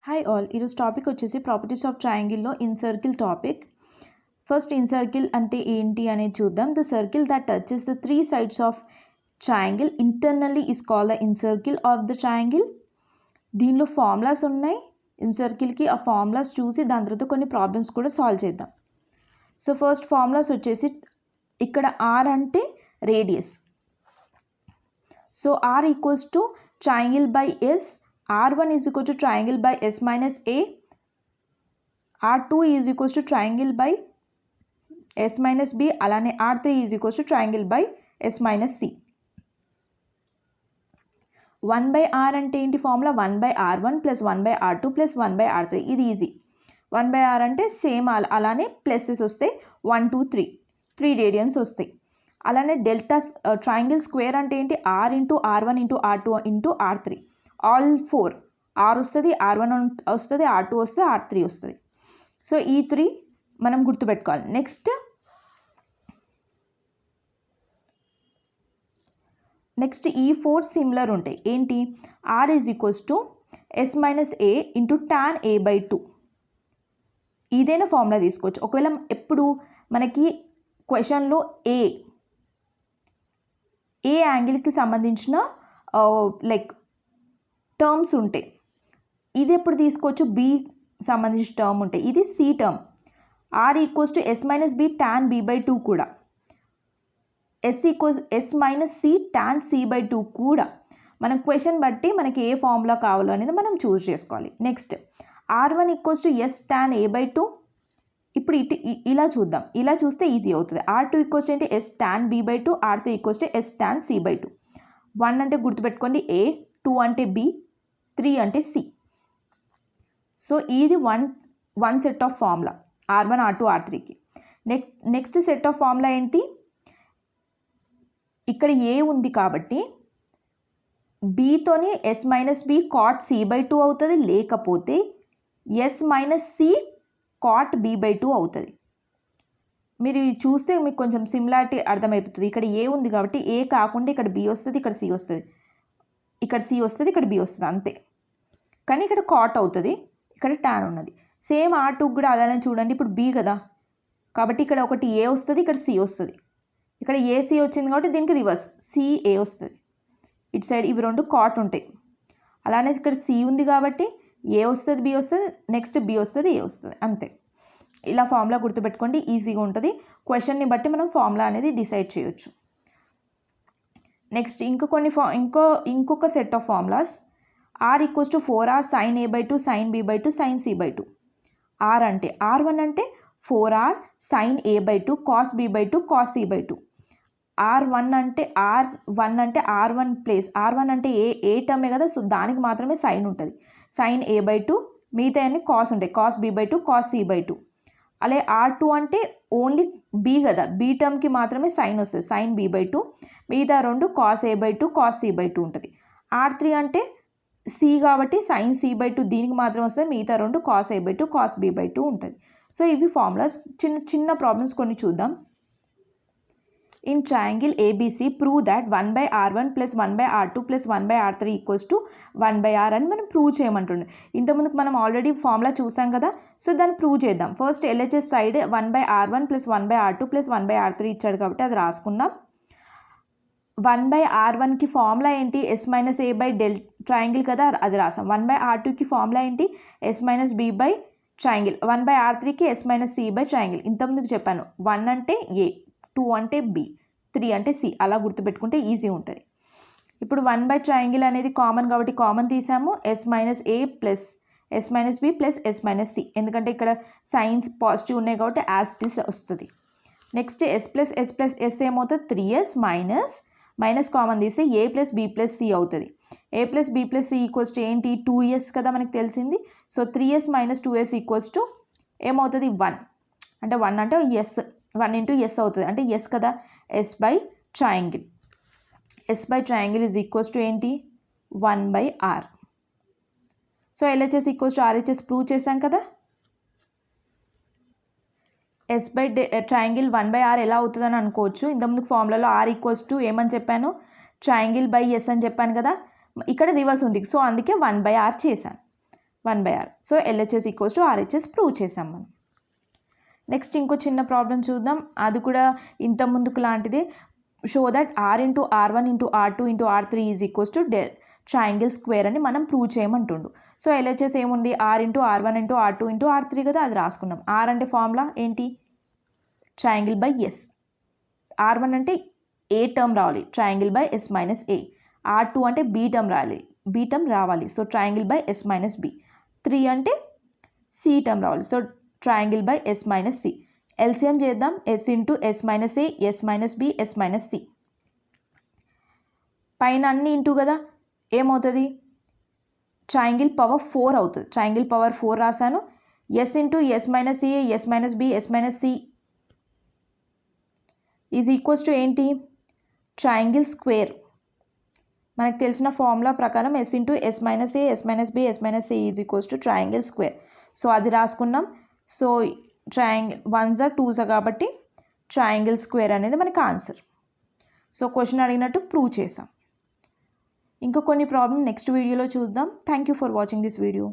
Hi all, ఈరోజు topic వచ్చేసి properties of ట్రయాంగిల్లో incircle topic. First incircle అంటే ఏంటి అనేది చూద్దాం. The circle that touches the three sides of triangle internally is called the incircle of the triangle. దీనిలో formulas ఉన్నాయి ఇన్ సర్కిల్కి. ఆ ఫార్ములాస్ చూసి దాని తర్వాత కొన్ని ప్రాబ్లమ్స్ కూడా సాల్వ్ చేద్దాం. సో ఫస్ట్ ఫార్ములాస్ వచ్చేసి ఇక్కడ ఆర్ అంటే radius. So R equals to triangle by S. R1 is equal to triangle by S minus A. R2 is equal to triangle by S minus B. అలానే R3 is equal to triangle by S minus C. 1 by R అంటే ఏంటి formula? 1 by R1 plus 1 by R2 plus 1 by R3. ఇది easy. 1 by R అంటే same అలానే pluses వస్తాయి. 1 2 3 radians వస్తాయి. అలానే delta triangle square అంటే ఏంటి? R into R1 into R2 into R3. All 4 R వస్తుంది, R1 వస్తుంది, R2 వస్తుంది, R3 వస్తుంది. సో ఈ 3 మనం గుర్తుపెట్టుకోవాలి. నెక్స్ట్ ఈ 4 సిమిలర్ ఉంటాయి. ఏంటి? R is equals to S minus A into tan A by 2. ఇదైనా ఫార్ములా తీసుకోవచ్చు. ఒకవేళ ఎప్పుడు మనకి క్వశ్చన్లో ఏ యాంగిల్కి సంబంధించిన లైక్ టర్మ్స్ ఉంటాయి, ఇది ఎప్పుడు తీసుకోవచ్చు? బి సంబంధించిన టర్మ్ ఉంటాయి, ఇది C term. R equals to S minus B tan B by 2 కూడా. S minus C tan C by 2 కూడా. మన క్వశ్చన్ బట్టి మనకి ఏ ఫార్ములా కావాలో అనేది మనం చూస్ చేసుకోవాలి. Next R1 equals to S tan A by 2. ఇప్పుడు ఇలా చూద్దాం. ఇలా చూస్తే ఈజీ అవుతుంది. R2 ఈక్వల్స్ టు ఏంటి? S tan B by 2. R3 equals to S tan C by 2. 1 అంటే గుర్తుపెట్టుకోండి ఏ, 2 అంటే బి, 3 అంటే సి. సో ఇది one set of formula R1 R2 R3కి. నెక్స్ట్ సెట్ ఆఫ్ ఫార్ములా ఏంటి? ఇక్కడ ఏ ఉంది కాబట్టి బీతోని S minus B cot C by 2 అవుతుంది, లేకపోతే S minus C cot B by 2 అవుతుంది. మీరు చూస్తే మీకు కొంచెం సిమిలారిటీ అర్థమైపోతుంది. ఇక్కడ ఏ ఉంది కాబట్టి ఏ కాకుండా ఇక్కడ బి వస్తుంది, ఇక్కడ సి వస్తుంది, ఇక్కడ సి వస్తుంది, ఇక్కడ బి వస్తుంది, అంతే. కానీ ఇక్కడ కాట్ అవుతుంది, ఇక్కడ టాన్ ఉన్నది. సేమ్ R2 కూడా అలానే చూడండి. ఇప్పుడు బి కదా కాబట్టి ఇక్కడ ఒకటి ఏ వస్తుంది, ఇక్కడ సి వస్తుంది. ఇక్కడ ఏసీ వచ్చింది కాబట్టి దీనికి రివర్స్ సిఏ వస్తుంది. ఇటు సైడ్ ఇవి రెండు కాట్ ఉంటాయి. అలానే ఇక్కడ సి ఉంది కాబట్టి ఏ వస్తుంది, బి వస్తుంది, నెక్స్ట్ బి వస్తుంది, ఏ వస్తుంది, అంతే. ఇలా ఫార్ములా గుర్తుపెట్టుకోండి, ఈజీగా ఉంటుంది. క్వశ్చన్ని బట్టి మనం ఫార్ములా అనేది డిసైడ్ చేయొచ్చు. నెక్స్ట్ ఇంకొక set of formulas. R equals to 4R sine A by 2 sine B by 2 sine C by 2. R అంటే R1 అంటే 4R sine A by 2 cos B by 2 cos C by 2. R1 అంటే R1 place R1 అంటే ఏ టర్మే కదా, so దానికి మాత్రమే sign ఉంటుంది. Sign A by 2, మిగతా అన్ని కాస్ ఉంటాయి, cos B by 2 cos C by 2. అలాగే R2 అంటే ఓన్లీ బి కదా, బి టర్మ్కి మాత్రమే సైన్ వస్తుంది, సైన్ బి బై 2. మిగతా రెండు cos A by 2 cos C by 2 ఉంటుంది. R3 అంటే సి కాబట్టి సైన్ సి బై 2 దీనికి మాత్రం వస్తుంది, మిగతా రెండు cos A by 2 cos B by 2 ఉంటుంది. సో ఇవి ఫార్ములాస్. చిన్న ప్రాబ్లమ్స్ కొన్ని చూద్దాం. In triangle ABC prove that 1 by R1 plus 1 by R2 plus 1 by R3 equals to 1 by R అని మనం ప్రూవ్ చేయమంటుండే. ఇంతకుముందుకు మనం ఆల్రెడీ ఫార్ములా చూసాం కదా, సో దాన్ని ప్రూవ్ చేద్దాం. First LHS side 1 by R1 plus 1 by R2 plus 1 by R3 ఇచ్చాడు కాబట్టి అది రాసుకుందాం. 1 బై R1కి ఫార్ములా ఏంటి? S minus A by triangle కదా, అది రాసాం. 1 బై R2కి ఫార్ములా ఏంటి? S minus B by triangle. 1 by R3కి S minus C by triangle. ఇంతకుముందుకు చెప్పాను, 1 అంటే ఏ, 2 అంటే బి, 3 అంటే సి, అలా గుర్తుపెట్టుకుంటే ఈజీ ఉంటుంది. ఇప్పుడు 1 బై ట్రయాంగిల్ అనేది కామన్ కాబట్టి కామన్ తీసాము. S minus A plus S minus B plus S minus C, ఎందుకంటే ఇక్కడ సైన్స్ పాజిటివ్ ఉన్నాయి కాబట్టి యాజ్ ఇట్ ఈస్ వస్తుంది. నెక్స్ట్ ఎస్ ప్లస్ ఎస్ ఏమవుతుంది? 3s మైనస్ కామన్ తీస్తే A plus B plus C అవుతుంది. A plus B plus C equals to ఏంటి? 2s కదా మనకి తెలిసింది. So 3s minus 2s equals to ఏమవుతుంది? 1. అంటే 1 అంటే ఎస్, 1 ఇంటూ ఎస్ అవుతుంది, అంటే ఎస్ కదా, S by triangle. S by triangle is equals to ఏంటి? 1 by R. So LHS equals to RHS prove చేసాం కదా. S by triangle 1 by R ఎలా అవుతుందని అనుకోవచ్చు. ఇంతకుముందు ఫార్ములాలో ఆర్ ఈక్వల్స్ టు ఏమని చెప్పాను? ట్రయాంగిల్ బై ఎస్ అని చెప్పాను కదా. ఇక్కడ రివర్స్ ఉంది, సో అందుకే 1 బై ఆర్ చేశాను. 1/r. So LHS equals to RHS prove చేసాం మనం. నెక్స్ట్ ఇంకో చిన్న ప్రాబ్లం చూద్దాం. అది కూడా ఇంత ముందుకు లాంటిదే. Show that R into R1 into R2 into R3 is equals to triangle square అని మనం ప్రూవ్ చేయమంటుండు. సో LHS ఏముంది, R into R1 into R2 into R3 కదా, అది రాసుకున్నాం. R అంటే ఫార్ములా ఏంటి, ట్రయాంగిల్ బై S. R1 అంటే ఏ టర్మ్ రావాలి, triangle by S minus A. R2 అంటే B టర్మ్ రావాలి, so triangle by S minus B. 3 అంటే C టర్మ్ రావాలి, so triangle by S minus C. LCM చేద్దాం. S into S minus A, S minus B, S minus C. పైన అన్ని into కదా, ఏమవుతుంది, triangle power 4 అవుతుంది. Triangle power 4 రాశాను. S into S minus A, S minus B, S minus C is equals to ఏంటి, triangle square. మనకు తెలిసిన formula ప్రకారం S into S minus A, S minus B, S minus C is equals to triangle square. So అది రాసుకున్నాం. So triangle 1s 2s కాబట్టి triangle square అనేది మనకి answer. So question అడిగినట్టు ప్రూవ్ చేసాం. ఇంకా కొన్ని ప్రాబ్లమ్ నెక్స్ట్ వీడియోలో చూద్దాం. Thank you for watching this video.